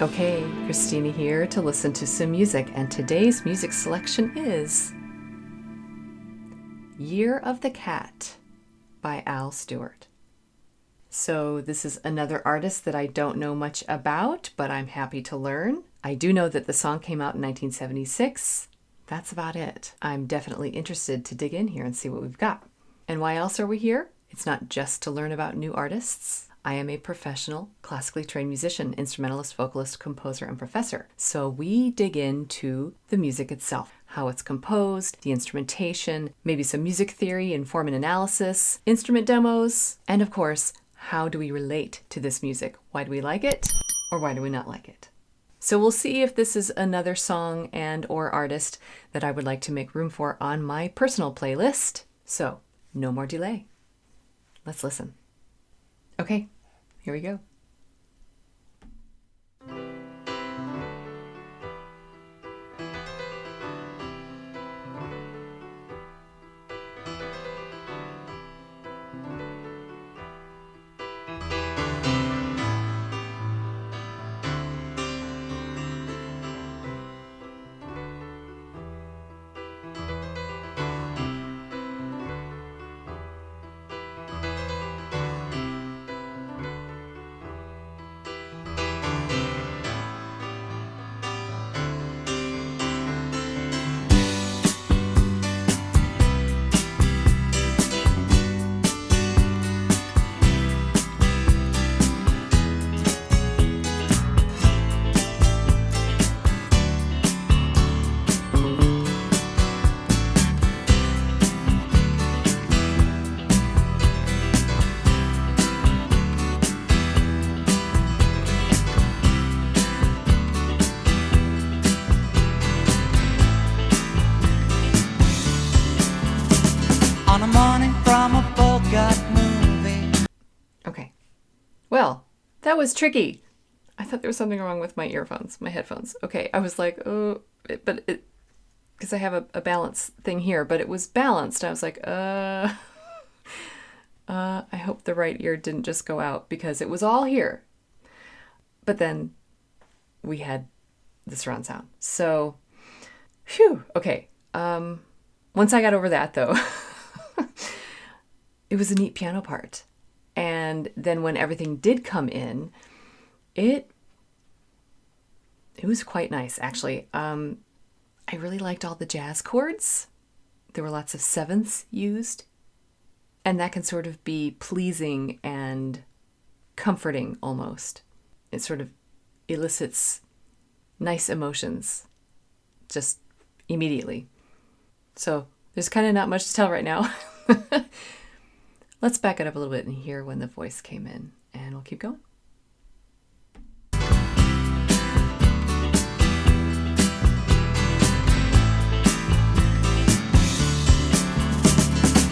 Okay, Christina here to listen to some music, and today's music selection is Year of the Cat by Stewart. So this is another artist that I don't know much about, but I'm happy to learn. I do know that the song came out in 1976. That's about it. I'm definitely interested to dig in here and see what we've got. And why else are we here? It's not just to learn about new artists. I am a professional, classically trained musician, instrumentalist, vocalist, composer, and professor. So we dig into the music itself, how it's composed, the instrumentation, maybe some music theory and form and analysis, instrument demos, and of course, how do we relate to this music? Why do we like it, or why do we not like it? So we'll see if this is another song and or artist that I would like to make room for on my personal playlist. So no more delay. Let's listen. Okay, here we go. On a morning from a Bogart movie. Okay. Well, that was tricky. I thought there was something wrong with my earphones, my headphones. Okay, I was like, because I have a balance thing here, but it was balanced. I was like, I hope the right ear didn't just go out because it was all here. But then we had the surround sound. So, phew, okay. Once I got over that though, it was a neat piano part. And then when everything did come in, it was quite nice, actually. I really liked all the jazz chords. There were lots of sevenths used. And that can sort of be pleasing and comforting almost. It sort of elicits nice emotions just immediately. So there's kind of not much to tell right now. Let's back it up a little bit and hear when the voice came in, and we'll keep going.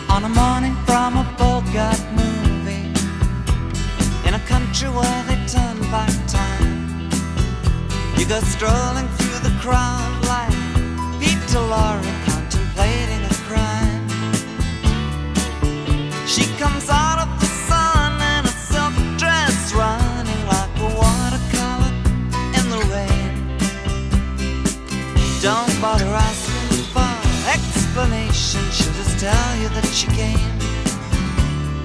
On a morning from a Bogart movie, in a country where they turn back time, you go strolling through the crowd like Peter Lorre contemplating a crime. She comes out of the sun in a silk dress, running like a watercolor in the rain. Don't bother asking for explanation, she'll just tell you that she came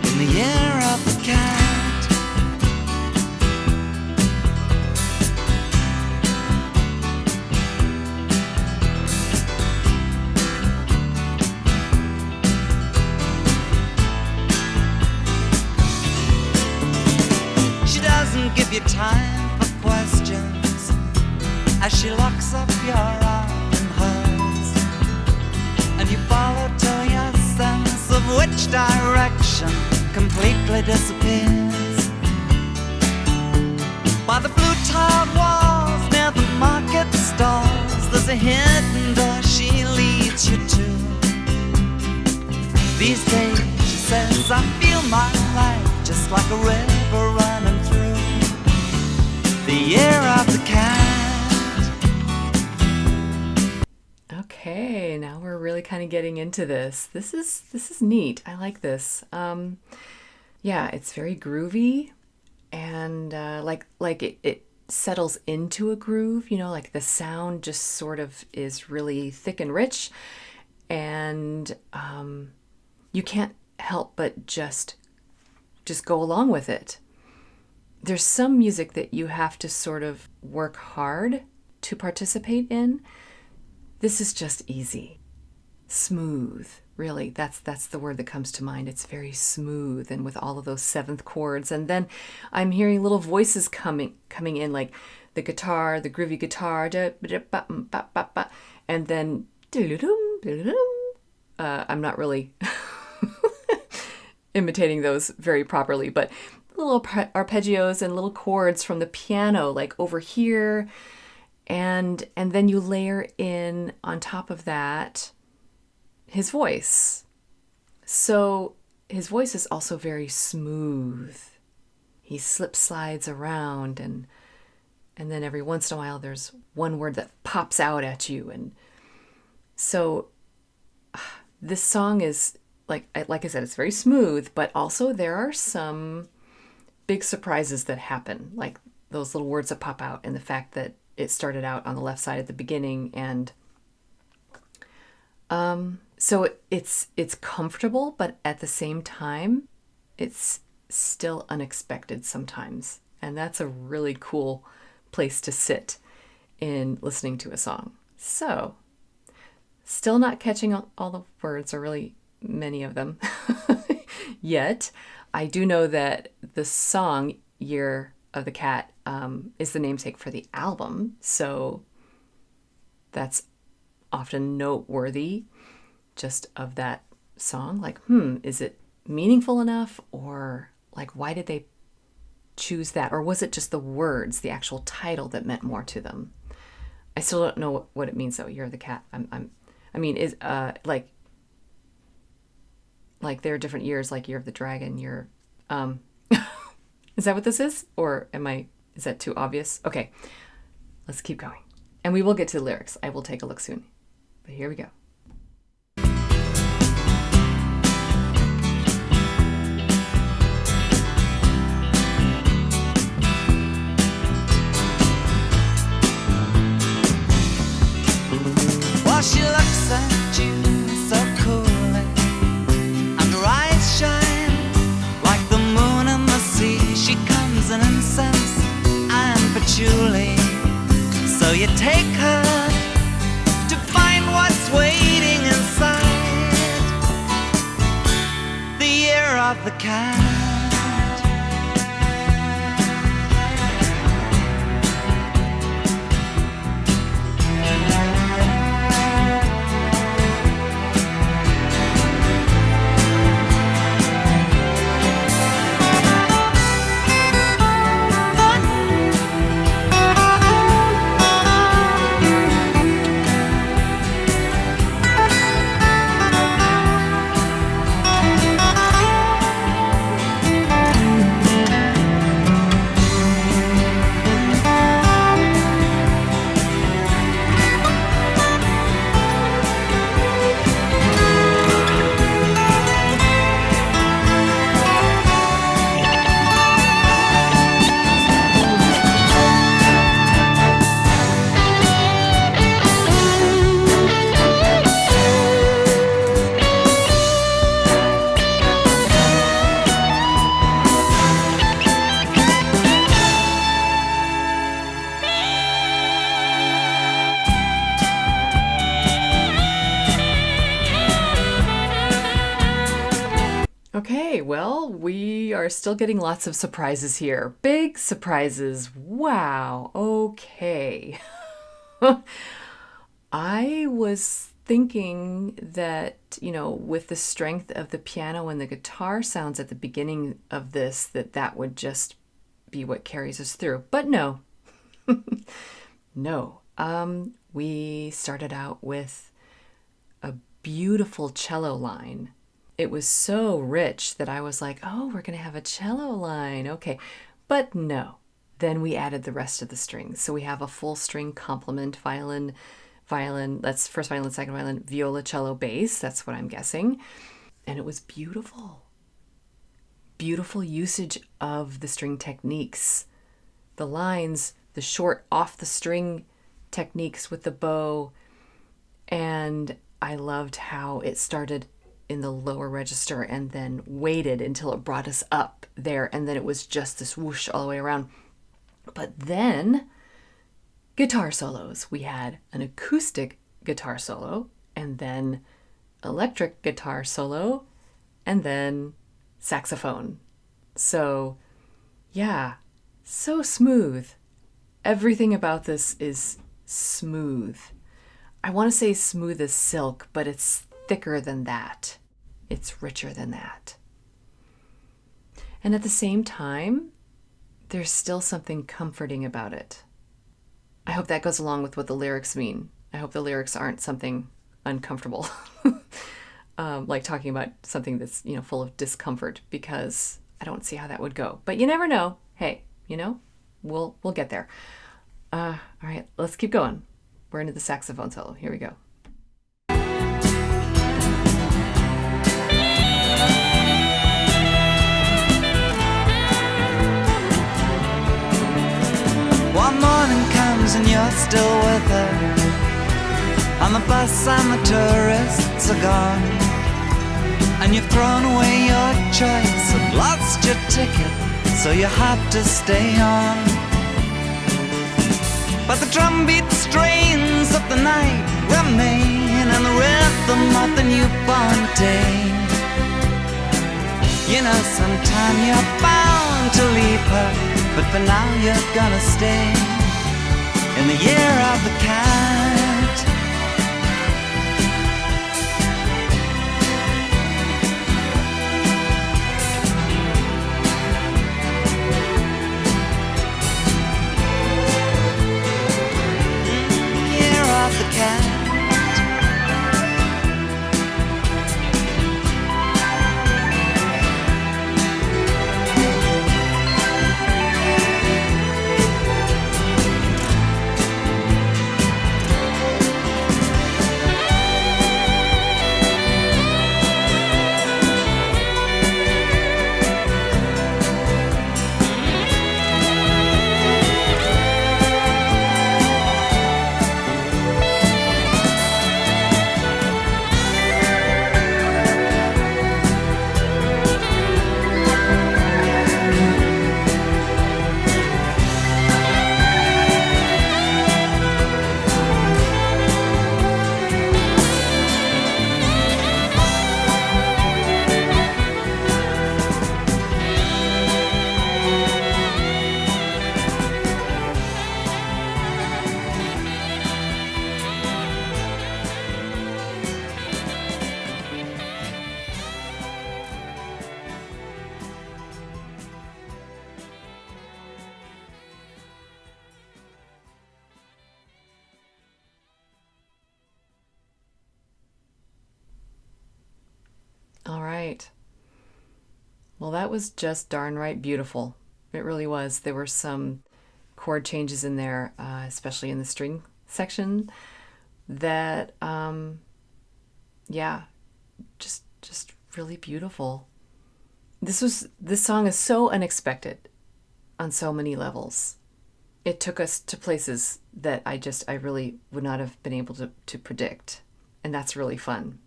in the year of the cat. Give you time for questions as she locks up your arm in hers, and you follow till your sense of which direction completely disappears. By the blue tiled walls near the market stalls, there's a hidden door she leads you to. These days, she says, I feel my life just like a river running through the year of the cat. Okay, now we're really kind of getting into this. This is neat. I like this. Yeah, it's very groovy, and like it settles into a groove, like the sound just sort of is really thick and rich, and you can't help but just go along with it. There's some music that you have to sort of work hard to participate in. This is just easy. Smooth, really. That's the word that comes to mind. It's very smooth, and with all of those seventh chords. And then I'm hearing little voices coming in, like the guitar, the groovy guitar, and then I'm not really imitating those very properly, but little arpeggios and little chords from the piano, like over here, and then you layer in on top of that his voice. So his voice is also very smooth. He slides around, and then every once in a while there's one word that pops out at you. And so this song is like I said, it's very smooth, but also there are some big surprises that happen, like those little words that pop out, and the fact that it started out on the left side at the beginning. And so it's comfortable, but at the same time, it's still unexpected sometimes. And that's a really cool place to sit in listening to a song. So, still not catching all the words, or really many of them yet. I do know that the song Year of the Cat is the namesake for the album, so that's often noteworthy just of that song. Like, is it meaningful enough, or like, why did they choose that? Or was it just the words, the actual title, that meant more to them? I still don't know what it means though. Year of the Cat. Is like there are different years, like Year of the Dragon, year. Is that what this is? Or is that too obvious? Okay, let's keep going. And we will get to the lyrics. I will take a look soon. But here we go. While she looks at you so coolly, and her eyes shine like the moon and the sea. She comes in incense and patchouli, so you take her to find what's waiting inside the year of the cat. Okay, well, we are still getting lots of surprises here. Big surprises. Wow. Okay. I was thinking that, with the strength of the piano and the guitar sounds at the beginning of this, that would just be what carries us through. But no. No. We started out with a beautiful cello line. It was so rich that I was like, oh, we're going to have a cello line. Okay. But no. Then we added the rest of the strings. So we have a full string complement, violin, that's first violin, second violin, viola, cello, bass. That's what I'm guessing. And it was beautiful. Beautiful usage of the string techniques. The lines the short off the string techniques with the bow. And I loved how it started in the lower register and then waited until it brought us up there. And then it was just this whoosh all the way around. But then guitar solos. We had an acoustic guitar solo, and then electric guitar solo, and then saxophone. So yeah, so smooth. Everything about this is smooth. I want to say smooth as silk, but it's thicker than that. It's richer than that. And at the same time, there's still something comforting about it. I hope that goes along with what the lyrics mean. I hope the lyrics aren't something uncomfortable, like talking about something that's, full of discomfort, because I don't see how that would go. But you never know. Hey, we'll get there. All right, let's keep going. We're into the saxophone solo. Here we go. One morning comes and you're still with her. On the bus and the tourists are gone, and you've thrown away your choice and lost your ticket, so you have to stay on. But the drumbeat strains of the night remain, and the rhythm of the newborn day. Sometime you're bound to leave her, but for now you're gonna stay in the year of the cat. Year of the cat. All right. Well, that was just darn right beautiful. It really was. There were some chord changes in there, especially in the string section, that, just really beautiful. This song is so unexpected on so many levels. It took us to places that I really would not have been able to predict, and that's really fun.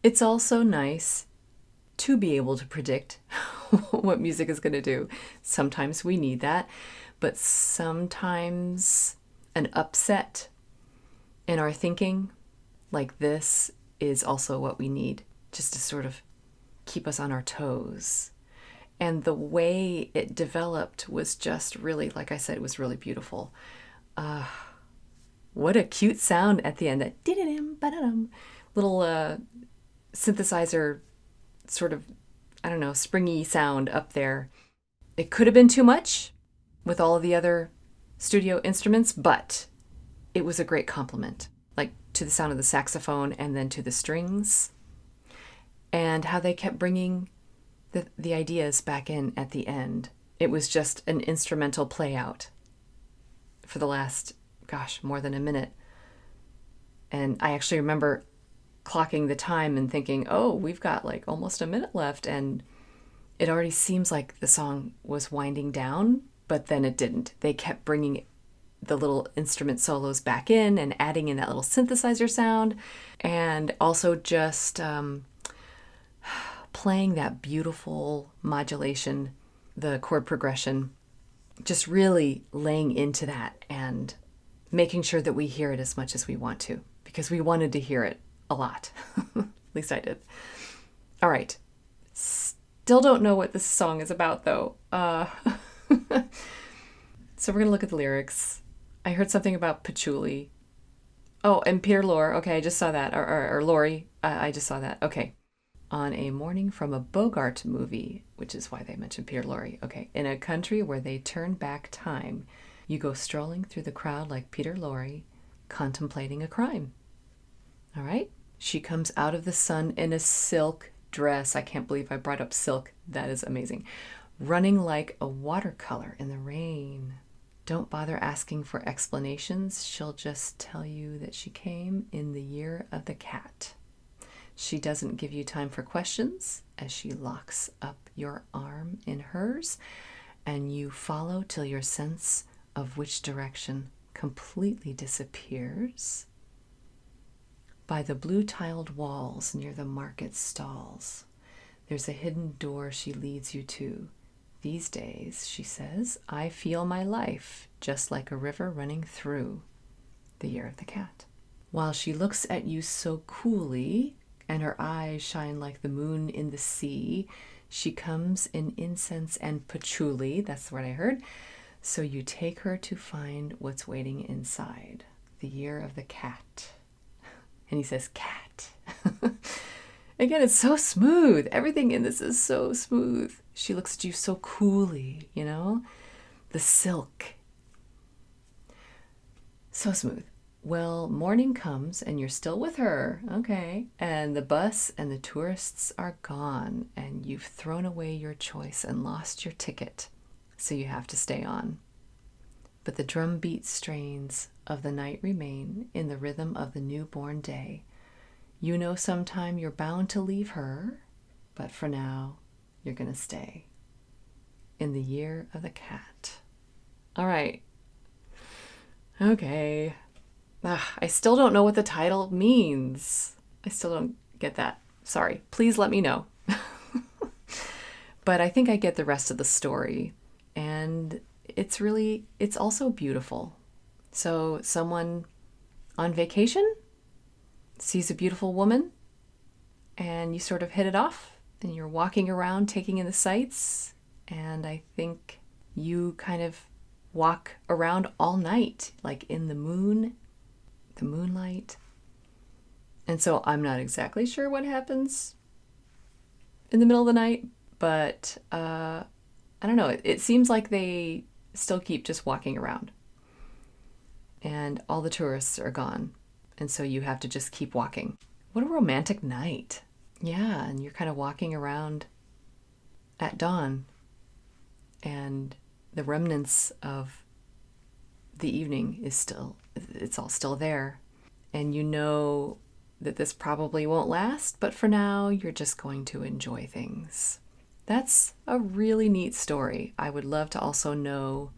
It's also nice to be able to predict what music is going to do. Sometimes we need that, but sometimes an upset in our thinking like this is also what we need, just to sort of keep us on our toes. And the way it developed was just really, like I said, it was really beautiful. What a cute sound at the end, that dee-dee-dim, ba-da-dum, little synthesizer sort of, I don't know, springy sound up there. It could have been too much with all of the other studio instruments, but it was a great compliment, like to the sound of the saxophone and then to the strings, and how they kept bringing the ideas back in at the end. It was just an instrumental play out for the last, more than a minute. And I actually remember clocking the time and thinking, oh, we've got like almost a minute left, and it already seems like the song was winding down, but then it didn't. They kept bringing the little instrument solos back in and adding in that little synthesizer sound, and also just playing that beautiful modulation, the chord progression, just really laying into that and making sure that we hear it as much as we want to, because we wanted to hear it a lot. At least I did. All right. Still don't know what this song is about, though. So we're going to look at the lyrics. I heard something about patchouli. Oh, and Peter Lorre. Okay, I just saw that. Or Laurie. I just saw that. Okay. On a morning from a Bogart movie, which is why they mentioned Peter Lorre. Okay. In a country where they turn back time, you go strolling through the crowd like Peter Lorre, contemplating a crime. All right. She comes out of the sun in a silk dress. I can't believe I brought up silk. That is amazing. Running like a watercolor in the rain. Don't bother asking for explanations. She'll just tell you that she came in the year of the cat. She doesn't give you time for questions as she locks up your arm in hers, and you follow till your sense of which direction completely disappears. By the blue-tiled walls near the market stalls, there's a hidden door she leads you to. These days, she says, I feel my life just like a river running through the year of the cat. While she looks at you so coolly, and her eyes shine like the moon in the sea, she comes in incense and patchouli. That's what I heard. So you take her to find what's waiting inside the year of the cat. And he says, cat. Again, it's so smooth. Everything in this is so smooth. She looks at you so coolly, you know? The silk. So smooth. Well, morning comes and you're still with her. Okay. And the bus and the tourists are gone, and you've thrown away your choice and lost your ticket. So you have to stay on. But the drumbeat strains of the night remain in the rhythm of the newborn day. You know sometime you're bound to leave her, but for now, you're going to stay. In the year of the cat. All right. Okay. I still don't know what the title means. I still don't get that. Sorry. Please let me know. But I think I get the rest of the story. And it's also beautiful. So someone on vacation sees a beautiful woman and you sort of hit it off and you're walking around taking in the sights. And I think you kind of walk around all night, like in the moonlight. And so I'm not exactly sure what happens in the middle of the night, but I don't know. It seems like they still keep just walking around. And all the tourists are gone. And so you have to just keep walking. What a romantic night. Yeah, and you're kind of walking around at dawn. And the remnants of the evening it's all still there. And you know that this probably won't last, but for now, you're just going to enjoy things. That's a really neat story. I would love to also know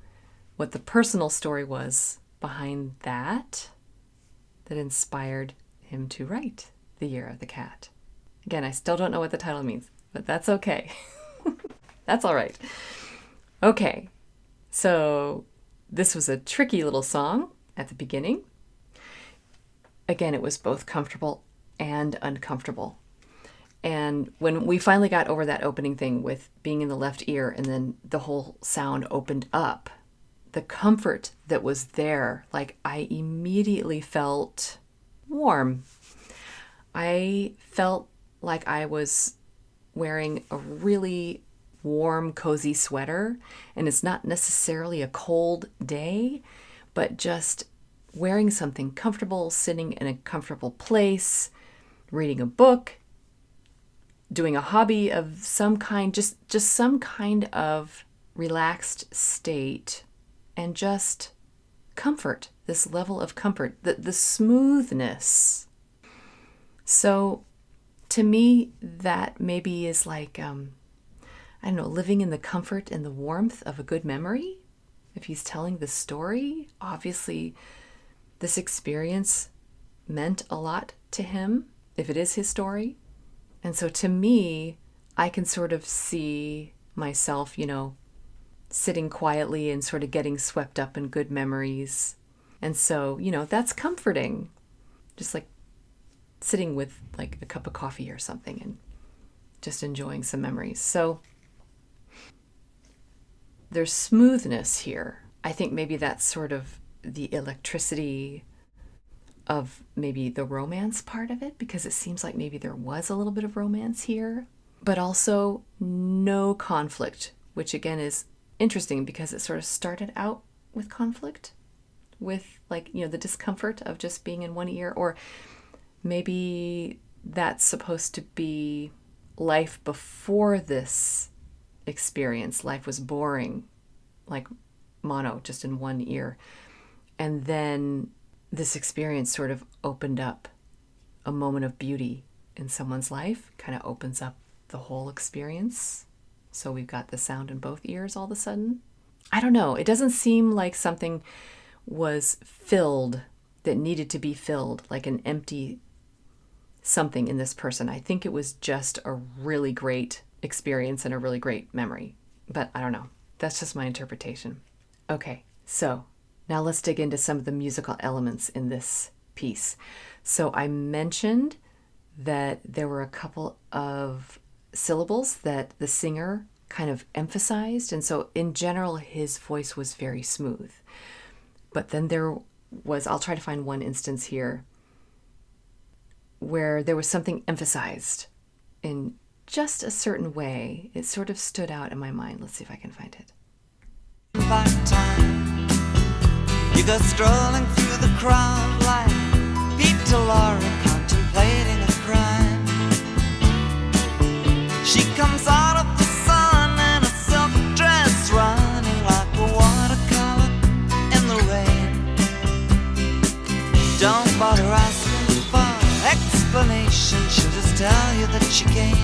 what the personal story was behind that inspired him to write The Year of the Cat. Again, I still don't know what the title means, but that's okay. That's all right. Okay, so this was a tricky little song at the beginning. Again, it was both comfortable and uncomfortable. And when we finally got over that opening thing with being in the left ear and then the whole sound opened up, the comfort that was there, like I immediately felt warm. I felt like I was wearing a really warm, cozy sweater, and it's not necessarily a cold day, but just wearing something comfortable, sitting in a comfortable place, reading a book, doing a hobby of some kind, just some kind of relaxed state, and just comfort, this level of comfort, the smoothness. So to me, that maybe is like, I don't know, living in the comfort and the warmth of a good memory. if he's telling the story, obviously this experience meant a lot to him, if it is his story. And so to me, I can sort of see myself, sitting quietly and sort of getting swept up in good memories. And so, that's comforting. Just like sitting with like a cup of coffee or something and just enjoying some memories. So there's smoothness here. I think maybe that's sort of the electricity of maybe the romance part of it, because it seems like maybe there was a little bit of romance here, but also no conflict, which again is interesting because it sort of started out with conflict, with like, the discomfort of just being in one ear, or maybe that's supposed to be life before this experience. Life was boring, like mono, just in one ear. And then this experience sort of opened up a moment of beauty in someone's life, kind of opens up the whole experience. So we've got the sound in both ears all of a sudden. I don't know. It doesn't seem like something was filled that needed to be filled, like an empty something in this person. I think it was just a really great experience and a really great memory. But I don't know. That's just my interpretation. Okay, so now let's dig into some of the musical elements in this piece. So I mentioned that there were a couple of syllables that the singer kind of emphasized. And so in general, his voice was very smooth. But then I'll try to find one instance here where there was something emphasized in just a certain way. It sort of stood out in my mind. Let's see if I can find it. By time, you go strolling through the crowd like Peter Laura contemplating a crime. She comes out of the sun in a silk dress, running like a watercolor in the rain. Don't bother asking for explanation, she'll just tell you that she came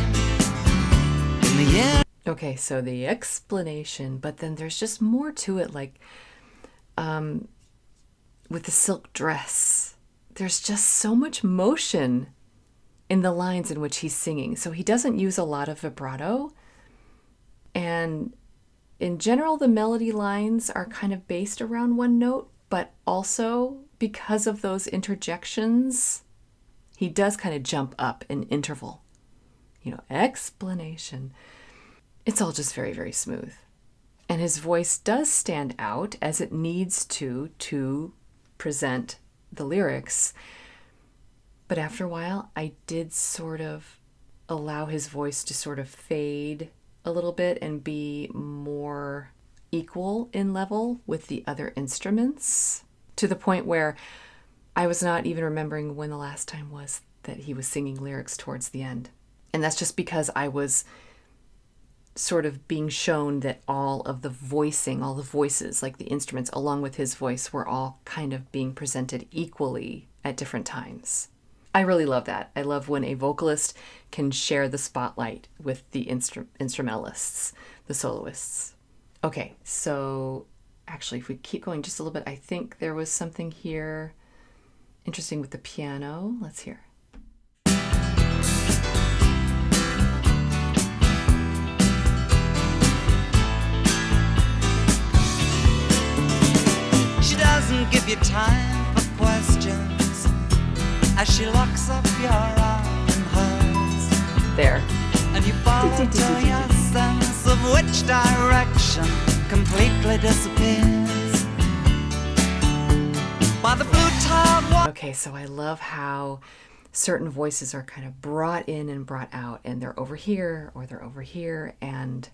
in the end. Okay, so the explanation, but then there's just more to it, like with the silk dress. There's just so much motion in the lines in which he's singing. So he doesn't use a lot of vibrato. And in general, the melody lines are kind of based around one note, but also because of those interjections, he does kind of jump up an interval. Explanation. It's all just very, very smooth. And his voice does stand out as it needs to present the lyrics. But after a while, I did sort of allow his voice to sort of fade a little bit and be more equal in level with the other instruments, to the point where I was not even remembering when the last time was that he was singing lyrics towards the end. And that's just because I was sort of being shown that all the voices, like the instruments along with his voice, were all kind of being presented equally at different times. I really love that. I love when a vocalist can share the spotlight with the instrumentalists, the soloists. Okay, so actually, if we keep going just a little bit, I think there was something here interesting with the piano. Let's hear. She doesn't give you time for questions as she locks up your arm in hers. There. And you follow till your sense of which direction completely disappears. By the blue tiled wall. Okay, so I love how certain voices are kind of brought in and brought out, and they're over here or they're over here. And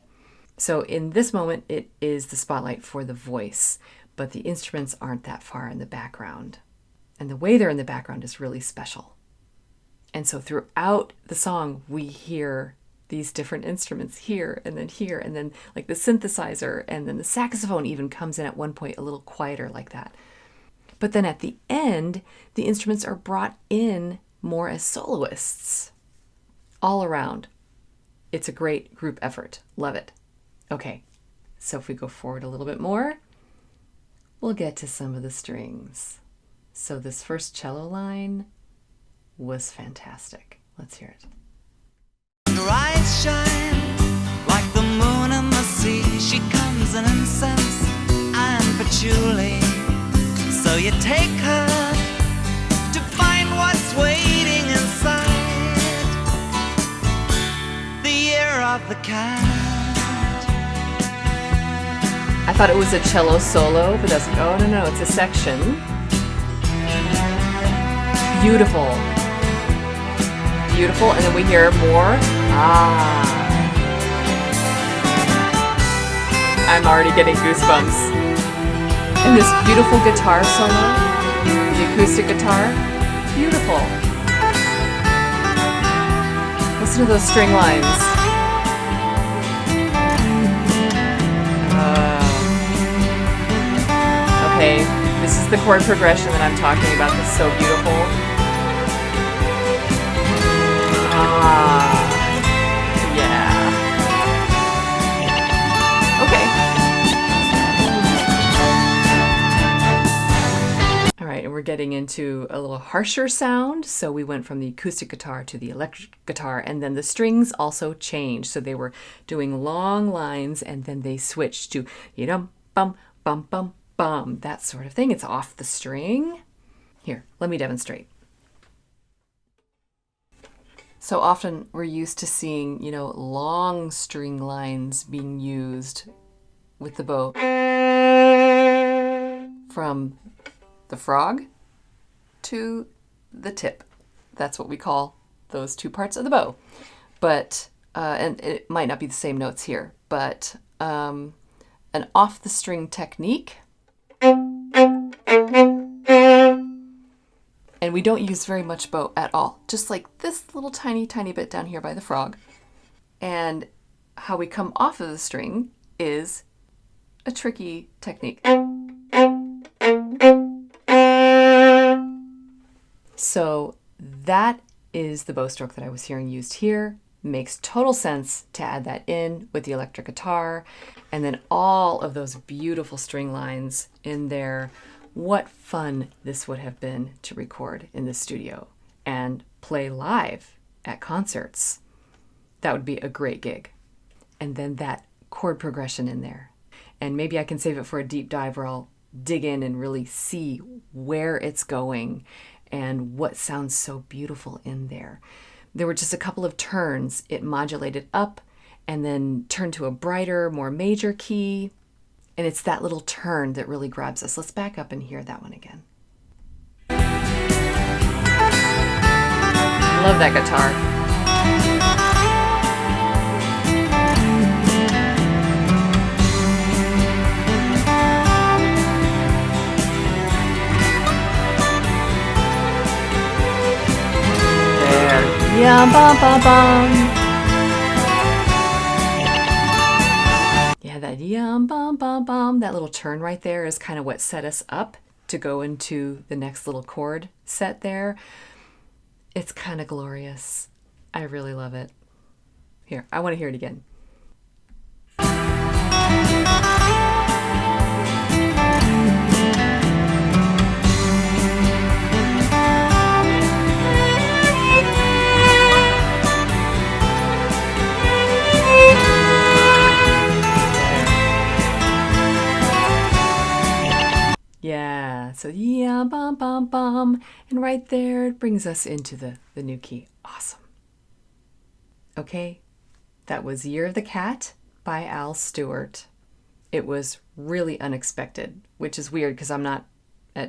so in this moment, it is the spotlight for the voice, but the instruments aren't that far in the background. And the way they're in the background is really special. And so throughout the song, we hear these different instruments here, and then like the synthesizer, and then the saxophone even comes in at one point a little quieter like that. But then at the end, the instruments are brought in more as soloists all around. It's a great group effort. Love it. Okay, so if we go forward a little bit more, we'll get to some of the strings. So this first cello line was fantastic. Let's hear it. Her eyes shine like the moon in the sea. She comes in incense and patchouli. So you take her to find what's waiting inside the year of the cat. I thought it was a cello solo, but that's, oh no, it's a section. Beautiful. Beautiful, and then we hear more. I'm already getting goosebumps. And this beautiful guitar solo, the acoustic guitar, beautiful. Listen to those string lines. Okay, this is the chord progression that I'm talking about. That's so beautiful. Yeah. Okay. All right, and we're getting into a little harsher sound. So we went from the acoustic guitar to the electric guitar, and then the strings also changed. So they were doing long lines, and then they switched to bum bum bum bum, that sort of thing. It's off the string. Here, let me demonstrate. So often we're used to seeing, long string lines being used with the bow from the frog to the tip. That's what we call those two parts of the bow. But, and it might not be the same notes here, but an off the string technique. And we don't use very much bow at all, just like this little tiny bit down here by the frog. And how we come off of the string is a tricky technique. So that is the bow stroke that I was hearing used here. Makes total sense to add that in with the electric guitar, and then all of those beautiful string lines in there. What fun this would have been to record in the studio and play live at concerts. That would be a great gig. And then that chord progression in there. And maybe I can save it for a deep dive where I'll dig in and really see where it's going and what sounds so beautiful in there. There were just a couple of turns. It modulated up and then turned to a brighter, more major key. And it's that little turn that really grabs us. Let's back up and hear that one again. Love that guitar. There. Yum bum bum bum. That yum bum bum bum, that little turn right there is kind of what set us up to go into the next little chord set there. It's kind of glorious. I really love it. Here, I want to hear it again. Yeah, so yeah, bum, bum, bum. And right there, it brings us into the new key. Awesome. Okay, that was Year of the Cat by Al Stewart. It was really unexpected, which is weird because I'm not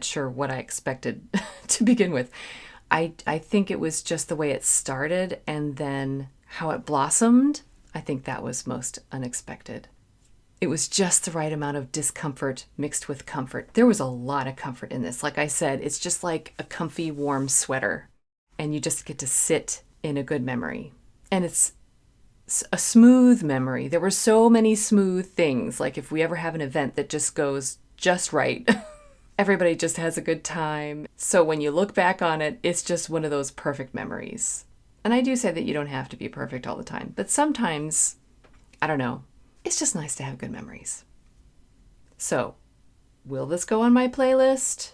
sure what I expected to begin with. I think it was just the way it started and then how it blossomed. I think that was most unexpected. It was just the right amount of discomfort mixed with comfort. There was a lot of comfort in this. Like I said, it's just like a comfy, warm sweater. And you just get to sit in a good memory. And it's a smooth memory. There were so many smooth things. Like if we ever have an event that just goes just right, everybody just has a good time. So when you look back on it, it's just one of those perfect memories. And I do say that you don't have to be perfect all the time. But sometimes, I don't know, it's just nice to have good memories. So Will this go on my playlist?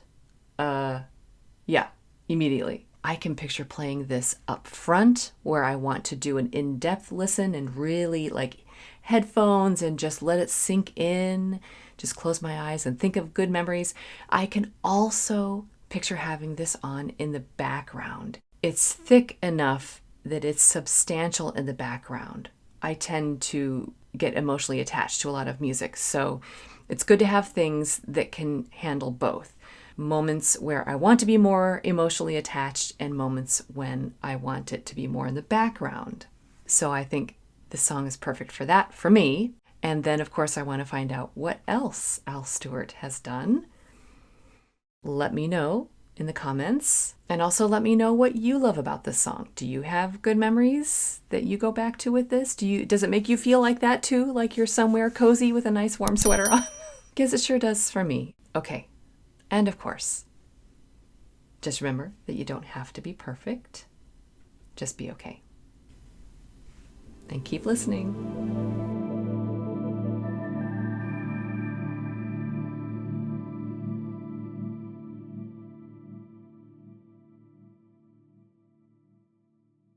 Yeah, immediately. I can picture playing this up front where I want to do an in-depth listen and really like headphones and just let it sink in, just close my eyes and think of good memories. I can also picture having this on in the background. It's thick enough that it's substantial in the background. I tend to get emotionally attached to a lot of music, so it's good to have things that can handle both. Moments where I want to be more emotionally attached and moments when I want it to be more in the background. So I think this song is perfect for that, for me. And then, of course, I want to find out what else Al Stewart has done. Let me know in the comments. And also let me know what you love about this song. Do you have good memories that you go back to with this? Does it make you feel like that too? Like you're somewhere cozy with a nice warm sweater on? Because it sure does for me. Okay. And of course, just remember that you don't have to be perfect. Just be okay. And keep listening.